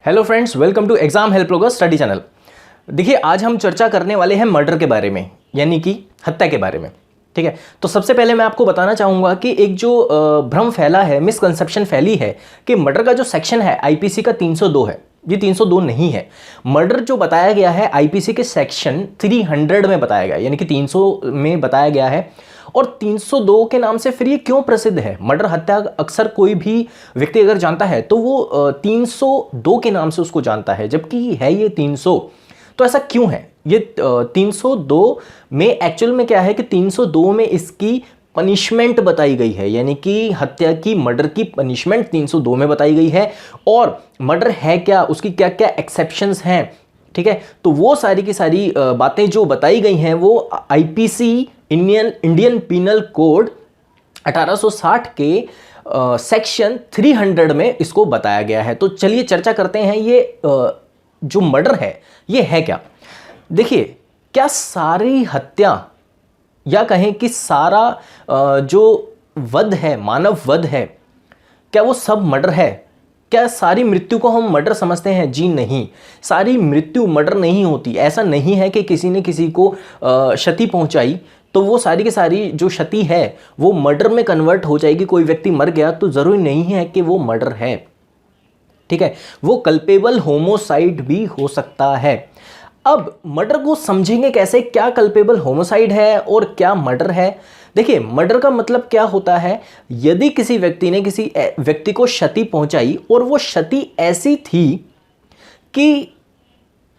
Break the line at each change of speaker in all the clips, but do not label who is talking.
Hello friends, welcome to exam help logo study channel. देखिए, आज हम चर्चा करने वाले हैं मर्डर के बारे में, यानी कि हत्या के बारे में। ठीक है, तो सबसे पहले मैं आपको बताना चाहूँगा कि एक जो भ्रम फैला है, मिसकंसेप्शन फैली है कि मर्डर का जो सेक्शन है आईपीसी का 302 है। ये 302 नहीं है। मर्डर जो बताया गया है आईपीसी के सेक्शन 300 में बताया गया है, यानी कि 300 में बताया गया है। और 302 के नाम से फिर ये क्यों प्रसिद्ध है? मर्डर, हत्या अक्सर कोई भी व्यक्ति अगर जानता है तो वो 302 के नाम से उसको जानता है, जबकि है ये 300। तो ऐसा क्यों है? ये 302 में एक्चुअल में क्या है कि 302 में इसकी पनिशमेंट बताई गई है, यानी कि हत्या की, मर्डर की पनिशमेंट 302 में बताई गई है। और मर्डर है क्या, उसकी क्या क्या एक्सेप्शंस हैं, ठीक है, तो वो सारी की सारी बातें जो बताई गई हैं वो आईपीसी इंडियन पीनल कोड 1860 के सेक्शन 300 में इसको बताया गया है। तो चलिए चर्चा करते हैं, ये जो मर्डर है ये है क्या। देखिए, क्या सारी हत्या या कहें कि सारा जो वध है, मानव वध है, क्या वो सब मर्डर है? क्या सारी मृत्यु को हम मर्डर समझते हैं? जी नहीं, सारी मृत्यु मर्डर नहीं होती। ऐसा नहीं है कि किसी ने किसी को क्षति पहुंचाई तो वो सारी की सारी जो क्षति है वो मर्डर में कन्वर्ट हो जाएगी। कोई व्यक्ति मर गया तो जरूरी नहीं है कि वो मर्डर है, ठीक है, वो कल्पेबल होमोसाइड भी हो सकता है। अब मर्डर को समझेंगे कैसे, क्या कल्पेबल होमोसाइड है और क्या मर्डर है। देखिए, मर्डर का मतलब क्या होता है? यदि किसी व्यक्ति ने किसी व्यक्ति को क्षति पहुंचाई और वो क्षति ऐसी थी कि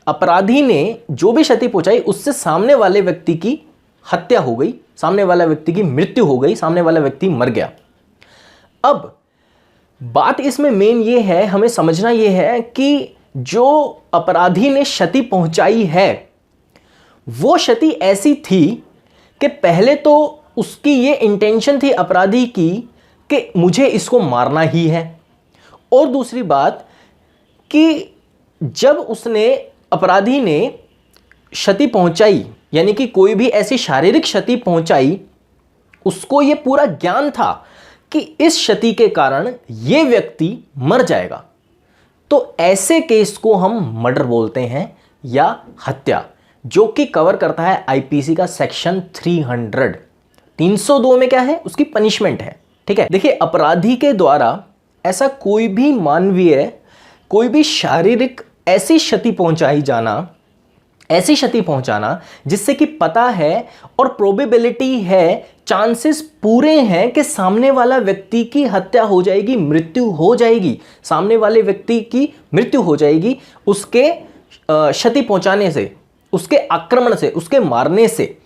अपराधी ने जो भी क्षति पहुंचाई उससे सामने वाले व्यक्ति की हत्या हो गई, सामने वाला व्यक्ति की मृत्यु हो गई, सामने वाला व्यक्ति मर गया। अब बात इसमें मेन ये है, हमें समझना ये है कि जो अपराधी ने क्षति पहुंचाई है वो क्षति ऐसी थी कि पहले तो उसकी ये इंटेंशन थी अपराधी की कि मुझे इसको मारना ही है, और दूसरी बात कि जब उसने, अपराधी ने क्षति पहुंचाई, यानी कि कोई भी ऐसी शारीरिक क्षति पहुंचाई, उसको ये पूरा ज्ञान था कि इस क्षति के कारण ये व्यक्ति मर जाएगा। तो ऐसे केस को हम मर्डर बोलते हैं या हत्या, जो कि कवर करता है आईपीसी का सेक्शन 300। 302 में क्या है? उसकी पनिशमेंट है, ठीक है। देखिए, अपराधी के द्वारा ऐसा कोई भी मानवीय, कोई भी शारीरिक ऐसी क्षति पहुंचाई जाना, ऐसी क्षति पहुंचाना जिससे कि पता है और प्रोबेबिलिटी है, चांसेस पूरे हैं कि सामने वाला व्यक्ति की हत्या हो जाएगी, मृत्यु हो जाएगी, सामने वाले व्यक्ति की मृत्यु हो जाएगी उसके क्षति पहुंचाने से, उसके आक्रमण से, उसके मारने से।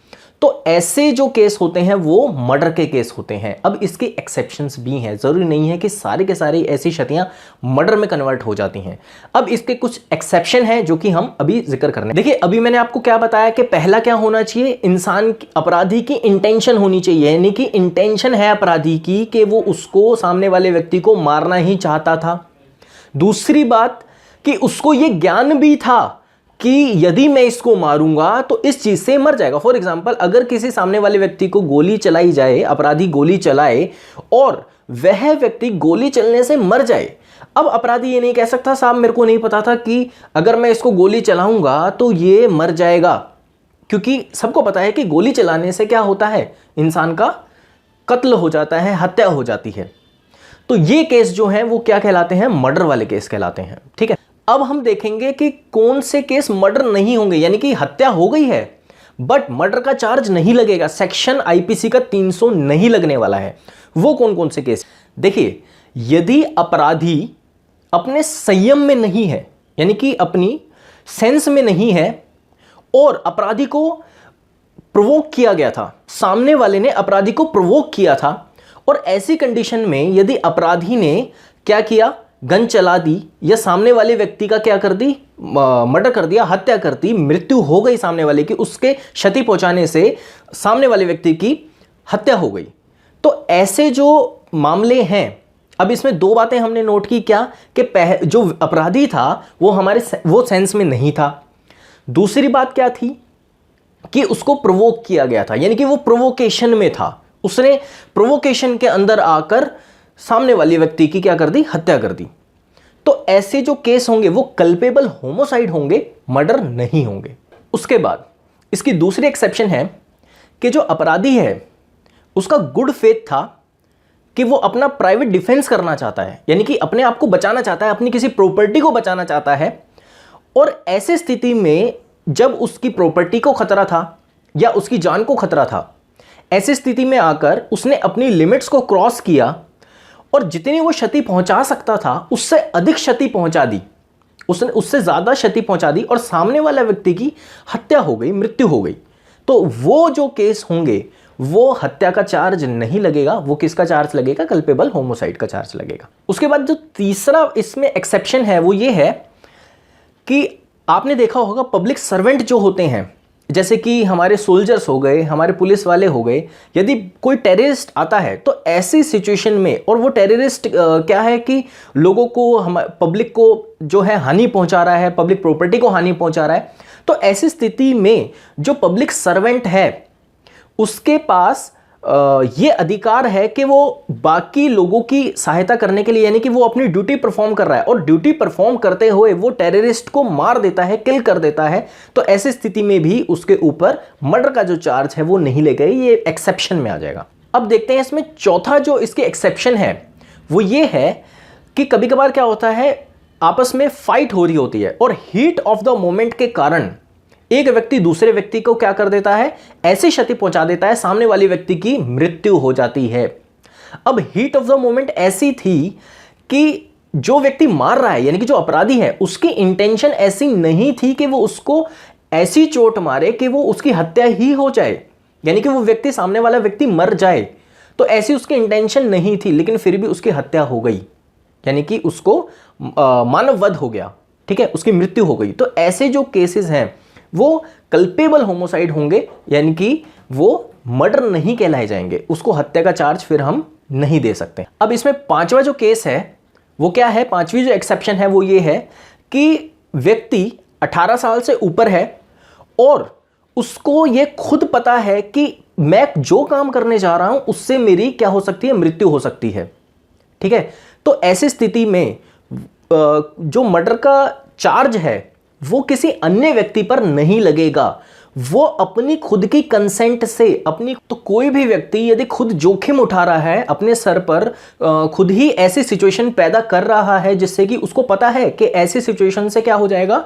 तो ऐसे जो केस होते हैं वो मर्डर के केस होते हैं। अब इसके एक्सेप्शंस भी हैं, जरूरी नहीं है कि सारे के सारे ऐसी क्षतियां मर्डर में कन्वर्ट हो जाती हैं। अब इसके कुछ एक्सेप्शन हैं जो कि हम अभी जिक्र करने। देखिए, अभी मैंने आपको क्या बताया कि पहला क्या होना चाहिए, इंसान, अपराधी की इंटेंशन होनी चाहिए, यानी कि इंटेंशन है अपराधी की कि वो उसको, सामने वाले व्यक्ति को मारना ही चाहता था। दूसरी बात कि उसको ये ज्ञान भी था कि यदि मैं इसको मारूंगा तो इस चीज से मर जाएगा। फॉर एग्जाम्पल, अगर किसी सामने वाले व्यक्ति को गोली चलाई जाए, अपराधी गोली चलाए और वह व्यक्ति गोली चलने से मर जाए, अब अपराधी ये नहीं कह सकता साहब मेरे को नहीं पता था कि अगर मैं इसको गोली चलाऊंगा तो ये मर जाएगा, क्योंकि सबको पता है कि गोली चलाने से क्या होता है, इंसान का कत्ल हो जाता है, हत्या हो जाती है। तो ये केस जो है वो क्या कहलाते हैं? मर्डर वाले केस कहलाते हैं, ठीक है। अब हम देखेंगे कि कौन से केस मर्डर नहीं होंगे, यानी कि हत्या हो गई है बट मर्डर का चार्ज नहीं लगेगा, सेक्शन आईपीसी का 300 नहीं लगने वाला है। वो कौन कौन से केस? देखिए, यदि अपराधी अपने संयम में नहीं है, यानी कि अपनी सेंस में नहीं है, और अपराधी को प्रोवोक किया गया था, सामने वाले ने अपराधी को प्रोवोक किया था, और ऐसी कंडीशन में यदि अपराधी ने क्या किया, गन चला दी या सामने वाले व्यक्ति का क्या कर दी, मर्डर कर दिया, हत्या कर दी, मृत्यु हो गई सामने वाले की, उसके क्षति पहुंचाने से सामने वाले व्यक्ति की हत्या हो गई। तो ऐसे जो मामले हैं, अब इसमें दो बातें हमने नोट की, क्या कि जो अपराधी था वो सेंस में नहीं था। दूसरी बात क्या थी कि उसको प्रोवोक किया गया था, यानी कि वो प्रोवोकेशन में था, उसने प्रोवोकेशन के अंदर आकर सामने वाले व्यक्ति की क्या कर दी, हत्या कर दी। तो ऐसे जो केस होंगे वो कल्पेबल होमोसाइड होंगे, मर्डर नहीं होंगे। उसके बाद इसकी दूसरी एक्सेप्शन है कि जो अपराधी है उसका गुड फेथ था कि वो अपना प्राइवेट डिफेंस करना चाहता है, यानी कि अपने आप को बचाना चाहता है, अपनी किसी प्रॉपर्टी को बचाना चाहता है, और ऐसे स्थिति में जब उसकी प्रॉपर्टी को खतरा था या उसकी जान को खतरा था, ऐसी स्थिति में आकर उसने अपनी लिमिट्स को क्रॉस किया और जितनी वो क्षति पहुंचा सकता था उससे अधिक क्षति पहुंचा दी, उससे ज़्यादा क्षति पहुंचा दी और सामने वाला व्यक्ति की हत्या हो गई, मृत्यु हो गई। तो वो जो केस होंगे वो हत्या का चार्ज नहीं लगेगा, वो किसका चार्ज लगेगा? कल्पेबल होमोसाइड का चार्ज लगेगा। उसके बाद जो तीसरा इसमें एक्सेप्शन है वो ये है कि आपने देखा होगा पब्लिक सर्वेंट जो होते हैं, जैसे कि हमारे सोल्जर्स हो गए, हमारे पुलिस वाले हो गए, यदि कोई टेररिस्ट आता है तो ऐसी सिचुएशन में, और वो टेररिस्ट क्या है कि लोगों को, हम पब्लिक को जो है हानि पहुंचा रहा है, पब्लिक प्रॉपर्टी को हानि पहुंचा रहा है, तो ऐसी स्थिति में जो पब्लिक सर्वेंट है उसके पास ये अधिकार है कि वो बाकी लोगों की सहायता करने के लिए, यानी कि वो अपनी ड्यूटी परफॉर्म कर रहा है और ड्यूटी परफॉर्म करते हुए वो टेररिस्ट को मार देता है, किल कर देता है, तो ऐसी स्थिति में भी उसके ऊपर मर्डर का जो चार्ज है वो नहीं लेगा, ये एक्सेप्शन में आ जाएगा। अब देखते हैं इसमें चौथा जो इसके एक्सेप्शन है वो ये है कि कभी कभार क्या होता है, आपस में फाइट हो रही होती है और हीट ऑफ द मोमेंट के कारण एक व्यक्ति दूसरे व्यक्ति को क्या कर देता है, ऐसी क्षति पहुंचा देता है, सामने वाले व्यक्ति की मृत्यु हो जाती है। अब हीट ऑफ द मोमेंट ऐसी थी कि जो व्यक्ति मार रहा है, यानी कि जो अपराधी है, उसकी इंटेंशन ऐसी नहीं थी कि वो उसको ऐसी चोट मारे कि वो उसकी हत्या ही हो जाए, यानी कि वो व्यक्ति, सामने वाला व्यक्ति मर जाए, तो ऐसी उसकी इंटेंशन नहीं थी, लेकिन फिर भी उसकी हत्या हो गई, यानी कि उसको मानव वध हो गया, ठीक है, उसकी मृत्यु हो गई। तो ऐसे जो केसेस हैं वो कल्पेबल होमोसाइड होंगे, यानी कि वो मर्डर नहीं कहलाए जाएंगे, उसको हत्या का चार्ज फिर हम नहीं दे सकते। अब इसमें पांचवा जो केस है वो क्या है, पांचवी जो एक्सेप्शन है वो ये है कि व्यक्ति 18 साल से ऊपर है और उसको ये खुद पता है कि मैं जो काम करने जा रहा हूं उससे मेरी क्या हो सकती है, मृत्यु हो सकती है, ठीक है। तो ऐसी स्थिति में जो मर्डर का चार्ज है वो किसी अन्य व्यक्ति पर नहीं लगेगा, वो अपनी खुद की कंसेंट से, अपनी, तो कोई भी व्यक्ति यदि खुद जोखिम उठा रहा है अपने सर पर, खुद ही ऐसी सिचुएशन पैदा कर रहा है जिससे कि उसको पता है कि ऐसी सिचुएशन से क्या हो जाएगा,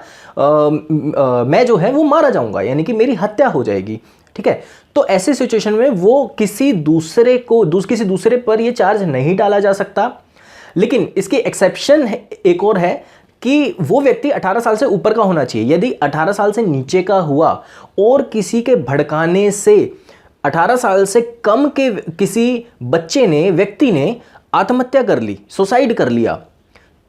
मैं जो है वो मारा जाऊंगा, यानी कि मेरी हत्या हो जाएगी, ठीक है। तो ऐसी सिचुएशन में वो किसी दूसरे पर ये चार्ज नहीं डाला जा सकता। लेकिन इसकी एक्सेप्शन एक और है कि वो व्यक्ति 18 साल से ऊपर का होना चाहिए। यदि 18 साल से नीचे का हुआ और किसी के भड़काने से 18 साल से कम के किसी बच्चे ने, व्यक्ति ने आत्महत्या कर ली, सुसाइड कर लिया,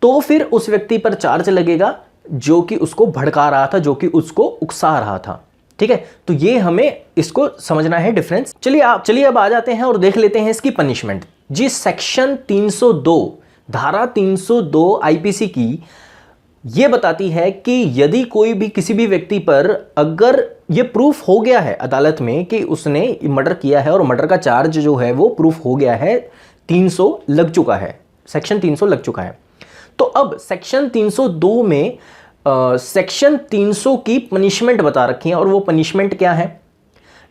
तो फिर उस व्यक्ति पर चार्ज लगेगा जो कि उसको भड़का रहा था, जो कि उसको उकसा रहा था, ठीक है। तो ये हमें इसको समझना है डिफरेंस। चलिए अब आ जाते हैं और देख लेते हैं इसकी पनिशमेंट। जी, सेक्शन 302, धारा 302 आईपीसी की ये बताती है कि यदि कोई भी, किसी भी व्यक्ति पर अगर ये प्रूफ हो गया है अदालत में कि उसने मर्डर किया है और मर्डर का चार्ज जो है वो प्रूफ हो गया है, 300 लग चुका है, सेक्शन 300 लग चुका है, तो अब सेक्शन 302 में सेक्शन 300 की पनिशमेंट बता रखी है। और वो पनिशमेंट क्या है,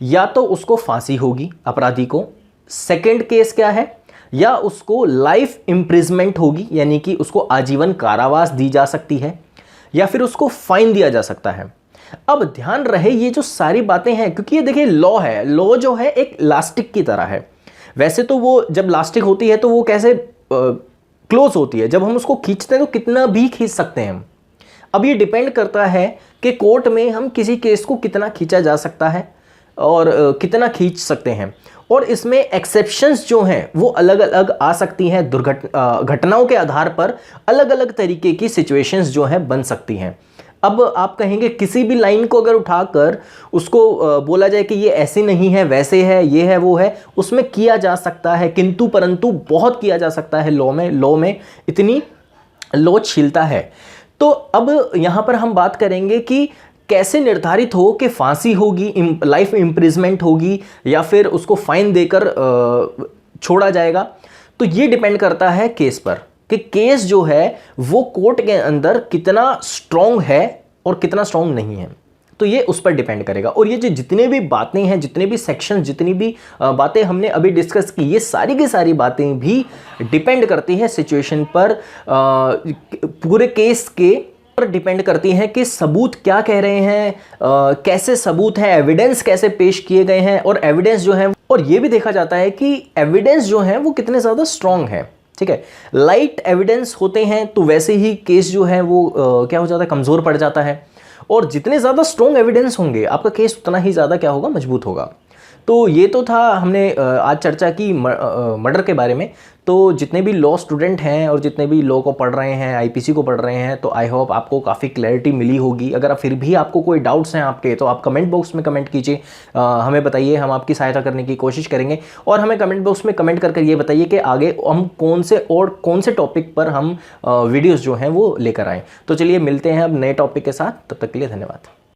या तो उसको फांसी होगी अपराधी को, सेकेंड केस क्या है, या उसको लाइफ इम्प्रिजमेंट होगी, यानी कि उसको आजीवन कारावास दी जा सकती है, या फिर उसको फाइन दिया जा सकता है। अब ध्यान रहे ये जो सारी बातें हैं, क्योंकि ये देखिए लॉ है, लॉ जो है एक लास्टिक की तरह है। वैसे तो वो जब लास्टिक होती है तो वो कैसे क्लोज होती है, जब हम उसको खींचते हैं तो कितना भी खींच सकते हैं हम। अब ये डिपेंड करता है कि कोर्ट में हम किसी केस को कितना खींचा जा सकता है और कितना खींच सकते हैं, और इसमें एक्सेप्शंस जो हैं वो अलग अलग आ सकती हैं, घटनाओं के आधार पर अलग अलग तरीके की सिचुएशंस जो हैं बन सकती हैं। अब आप कहेंगे किसी भी लाइन को अगर उठाकर उसको बोला जाए कि ये ऐसी नहीं है, वैसे है, ये है, वो है, उसमें किया जा सकता है, किंतु परंतु बहुत किया जा सकता है। लॉ में इतनी लोचशीलता है। तो अब यहाँ पर हम बात करेंगे कि कैसे निर्धारित हो कि फांसी होगी, लाइफ इम्प्रिजमेंट होगी, या फिर उसको फाइन देकर छोड़ा जाएगा। तो ये डिपेंड करता है केस पर, कि केस जो है वो कोर्ट के अंदर कितना स्ट्रांग है और कितना स्ट्रांग नहीं है, तो ये उस पर डिपेंड करेगा। और ये जो जितने भी बातें हैं, जितने भी सेक्शन, जितनी भी बातें हमने अभी डिस्कस की, ये सारी की सारी बातें भी डिपेंड करती हैं सिचुएशन पर, पूरे केस के पर डिपेंड करती हैं कि सबूत क्या कह रहे हैं, कैसे सबूत हैं, एविडेंस कैसे पेश किए गए हैं, और एविडेंस जो है, और ये भी देखा जाता है कि एविडेंस जो है वो कितने ज़्यादा स्ट्रांग है। ठीक है, लाइट एविडेंस होते हैं तो वैसे ही केस जो है वो क्या हो जाता है, कमज़ोर पड़ जाता है, और जितने ज़्यादा स्ट्रॉन्ग एविडेंस होंगे आपका केस उतना ही ज़्यादा क्या होगा, मजबूत होगा। तो ये तो था, हमने आज चर्चा की मर्डर के बारे में। तो जितने भी लॉ स्टूडेंट हैं और जितने भी लॉ को पढ़ रहे हैं, आईपीसी को पढ़ रहे हैं, तो आई होप आपको काफ़ी क्लैरिटी मिली होगी। अगर आप फिर भी आपको कोई डाउट्स हैं आपके, तो आप कमेंट बॉक्स में कमेंट कीजिए, हमें बताइए, हम आपकी सहायता करने की कोशिश करेंगे। और हमें कमेंट बॉक्स में कमेंट करके ये बताइए कि आगे हम कौन से टॉपिक पर हम वीडियोज़ जो हैं वो लेकर आएँ। तो चलिए मिलते हैं अब नए टॉपिक के साथ, तब तक के लिए धन्यवाद।